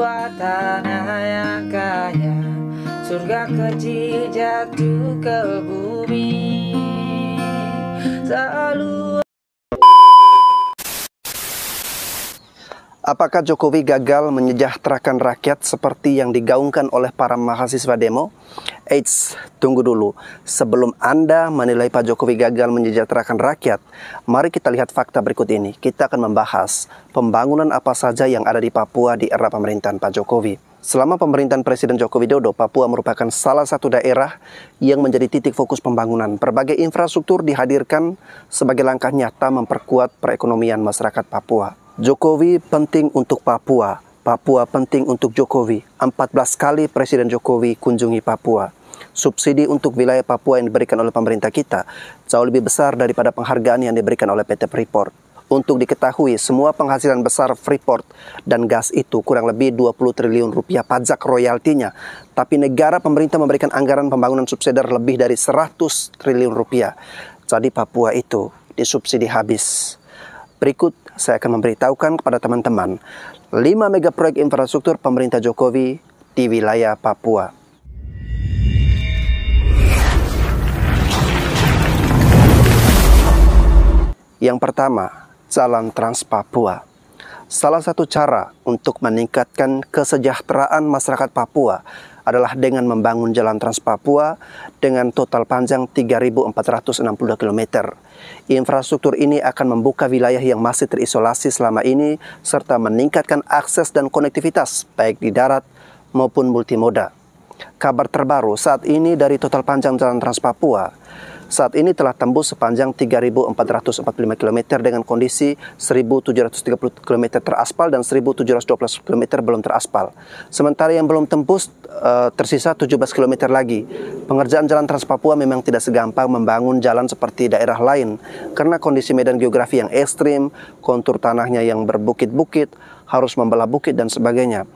Papua tanah yang kaya, surga kecil jatuh ke bumi. Selalu. Apakah Jokowi gagal menyejahterakan rakyat seperti yang digaungkan oleh para mahasiswa demo? Eits, tunggu dulu. Sebelum Anda menilai Pak Jokowi gagal menyejahterakan rakyat, mari kita lihat fakta berikut ini. Kita akan membahas pembangunan apa saja yang ada di Papua di era pemerintahan Pak Jokowi. Selama pemerintahan Presiden Joko Widodo, Papua merupakan salah satu daerah yang menjadi titik fokus pembangunan. Berbagai infrastruktur dihadirkan sebagai langkah nyata memperkuat perekonomian masyarakat Papua. Jokowi penting untuk Papua, Papua penting untuk Jokowi. 14 kali Presiden Jokowi kunjungi Papua. Subsidi untuk wilayah Papua yang diberikan oleh pemerintah kita jauh lebih besar daripada penghargaan yang diberikan oleh PT Freeport. Untuk diketahui, semua penghasilan besar Freeport dan gas itu kurang lebih 20 triliun rupiah pajak royaltinya. Tapi negara pemerintah memberikan anggaran pembangunan subsidi lebih dari 100 triliun rupiah. Jadi Papua itu disubsidi habis. Berikut saya akan memberitahukan kepada teman-teman 5 mega proyek infrastruktur pemerintah Jokowi di wilayah Papua. Yang pertama, Jalan Trans Papua. Salah satu cara untuk meningkatkan kesejahteraan masyarakat Papua adalah dengan membangun Jalan Trans Papua dengan total panjang 3.462 km. Infrastruktur ini akan membuka wilayah yang masih terisolasi selama ini serta meningkatkan akses dan konektivitas baik di darat maupun multimoda. Kabar terbaru saat ini dari total panjang Jalan Trans Papua saat ini telah tembus sepanjang 3.445 km dengan kondisi 1.730 km teraspal dan 1.712 km belum teraspal. Sementara yang belum tembus tersisa 17 km lagi. Pengerjaan Jalan Trans Papua memang tidak segampang membangun jalan seperti daerah lain karena kondisi medan geografi yang ekstrim, kontur tanahnya yang berbukit-bukit, harus membelah bukit dan sebagainya.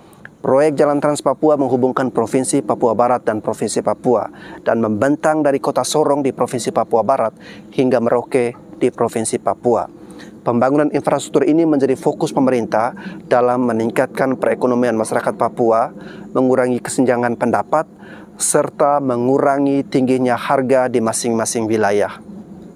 Proyek Jalan Trans Papua menghubungkan Provinsi Papua Barat dan Provinsi Papua dan membentang dari kota Sorong di Provinsi Papua Barat hingga Merauke di Provinsi Papua. Pembangunan infrastruktur ini menjadi fokus pemerintah dalam meningkatkan perekonomian masyarakat Papua, mengurangi kesenjangan pendapat, serta mengurangi tingginya harga di masing-masing wilayah.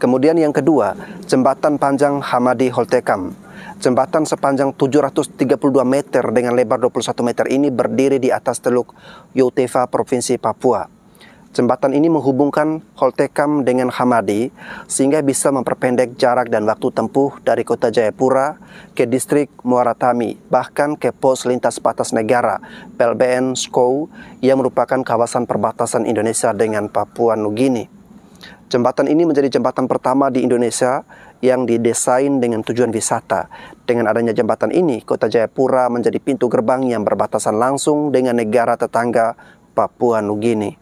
Kemudian yang kedua, Jembatan Panjang Hamadi Holtekam. Jembatan sepanjang 732 meter dengan lebar 21 meter ini berdiri di atas Teluk Youteva, Provinsi Papua. Jembatan ini menghubungkan Holtekam dengan Hamadi sehingga bisa memperpendek jarak dan waktu tempuh dari kota Jayapura ke distrik Muara Tami, bahkan ke pos lintas batas negara PLBN Skou yang merupakan kawasan perbatasan Indonesia dengan Papua Nugini. Jembatan ini menjadi jembatan pertama di Indonesia yang didesain dengan tujuan wisata. Dengan adanya jembatan ini, kota Jayapura menjadi pintu gerbang yang berbatasan langsung dengan negara tetangga Papua Nugini.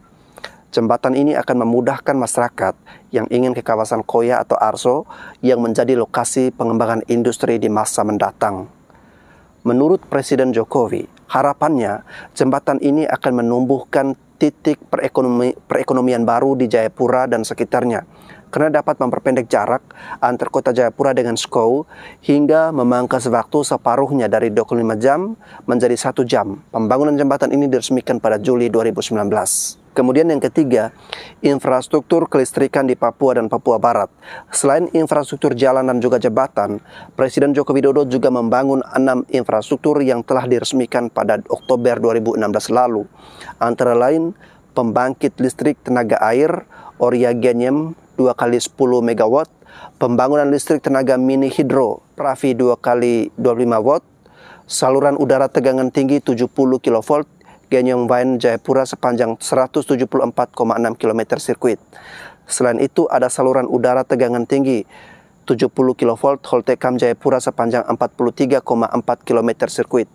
Jembatan ini akan memudahkan masyarakat yang ingin ke kawasan Koya atau Arso yang menjadi lokasi pengembangan industri di masa mendatang. Menurut Presiden Jokowi, harapannya jembatan ini akan menumbuhkan titik perekonomian baru di Jayapura dan sekitarnya karena dapat memperpendek jarak antar kota Jayapura dengan Skou hingga memangkas waktu separuhnya dari 25 jam menjadi 1 jam. Pembangunan jembatan ini diresmikan pada Juli 2019. Kemudian yang ketiga, infrastruktur kelistrikan di Papua dan Papua Barat. Selain infrastruktur jalan dan juga jembatan, Presiden Joko Widodo juga membangun 6 infrastruktur yang telah diresmikan pada Oktober 2016 lalu. Antara lain, pembangkit listrik tenaga air Oria Genyem 2 kali 10 MW, pembangunan listrik tenaga mini hidro Pravi 2 kali 25 watt, saluran udara tegangan tinggi 70 kV, Genyem Wain Jayapura sepanjang 174,6 km sirkuit. Selain itu ada saluran udara tegangan tinggi 70 kV Holtekam Jayapura sepanjang 43,4 km sirkuit.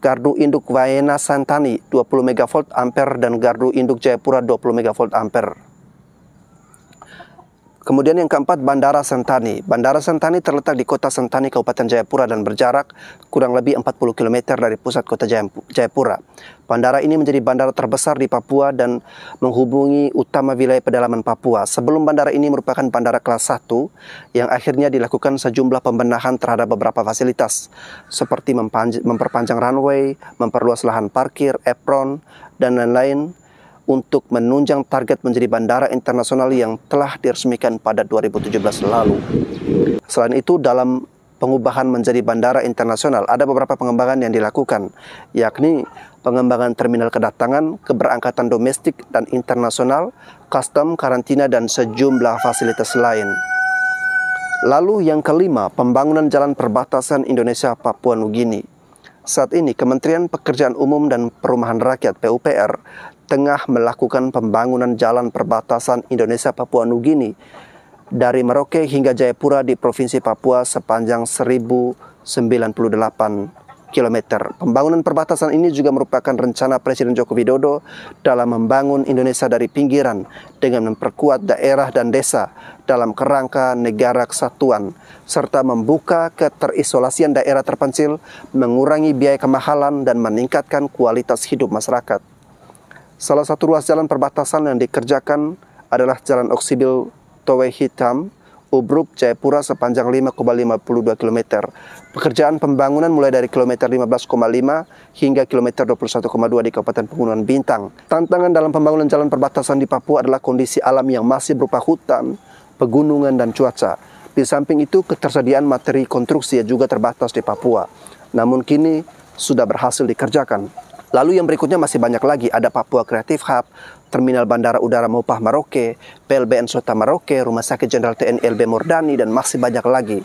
Gardu induk Waena Santani 20 MV ampere dan gardu induk Jayapura 20 MV ampere. Kemudian yang keempat, Bandara Sentani. Bandara Sentani terletak di kota Sentani, Kabupaten Jayapura dan berjarak kurang lebih 40 km dari pusat kota Jayapura. Bandara ini menjadi bandara terbesar di Papua dan menghubungi utama wilayah pedalaman Papua. Sebelum bandara ini merupakan bandara kelas 1 yang akhirnya dilakukan sejumlah pembenahan terhadap beberapa fasilitas seperti memperpanjang runway, memperluas lahan parkir, apron, dan lain-lain untuk menunjang target menjadi bandara internasional yang telah diresmikan pada 2017 lalu. Selain itu, dalam pengubahan menjadi bandara internasional, ada beberapa pengembangan yang dilakukan, yakni pengembangan terminal kedatangan, keberangkatan domestik dan internasional, custom, karantina, dan sejumlah fasilitas lain. Lalu yang kelima, pembangunan jalan perbatasan Indonesia-Papua Nugini. Saat ini, Kementerian Pekerjaan Umum dan Perumahan Rakyat (PUPR) tengah melakukan pembangunan jalan perbatasan Indonesia-Papua Nugini dari Merauke hingga Jayapura di Provinsi Papua sepanjang 1098 km. Pembangunan perbatasan ini juga merupakan rencana Presiden Joko Widodo dalam membangun Indonesia dari pinggiran dengan memperkuat daerah dan desa dalam kerangka negara kesatuan, serta membuka keterisolasian daerah terpencil, mengurangi biaya kemahalan, dan meningkatkan kualitas hidup masyarakat. Salah satu ruas jalan perbatasan yang dikerjakan adalah Jalan Oksibil Towe Hitam, Ubruk, Jayapura sepanjang 5,52 km. Pekerjaan pembangunan mulai dari kilometer 15,5 hingga kilometer 21,2 di Kabupaten Pegunungan Bintang. Tantangan dalam pembangunan jalan perbatasan di Papua adalah kondisi alam yang masih berupa hutan, pegunungan, dan cuaca. Di samping itu, ketersediaan materi konstruksi juga terbatas di Papua. Namun kini sudah berhasil dikerjakan. Lalu yang berikutnya masih banyak lagi, ada Papua Creative Hub, Terminal Bandara Udara Mopah Merauke, PLBN Sota Merauke, Rumah Sakit Jenderal TNI LB Mordani, dan masih banyak lagi.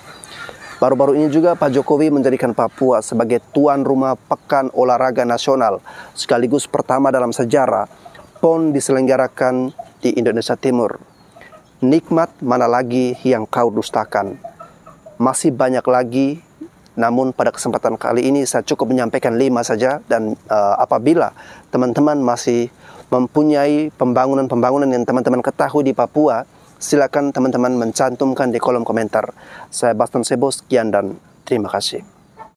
Baru-baru ini juga Pak Jokowi menjadikan Papua sebagai tuan rumah Pekan Olahraga Nasional, sekaligus pertama dalam sejarah PON diselenggarakan di Indonesia Timur. Nikmat mana lagi yang kau dustakan? Masih banyak lagi. Namun pada kesempatan kali ini saya cukup menyampaikan 5 saja, dan apabila teman-teman masih mempunyai pembangunan-pembangunan yang teman-teman ketahui di Papua, silakan teman-teman mencantumkan di kolom komentar. Saya Baston Sebo, sekian dan terima kasih.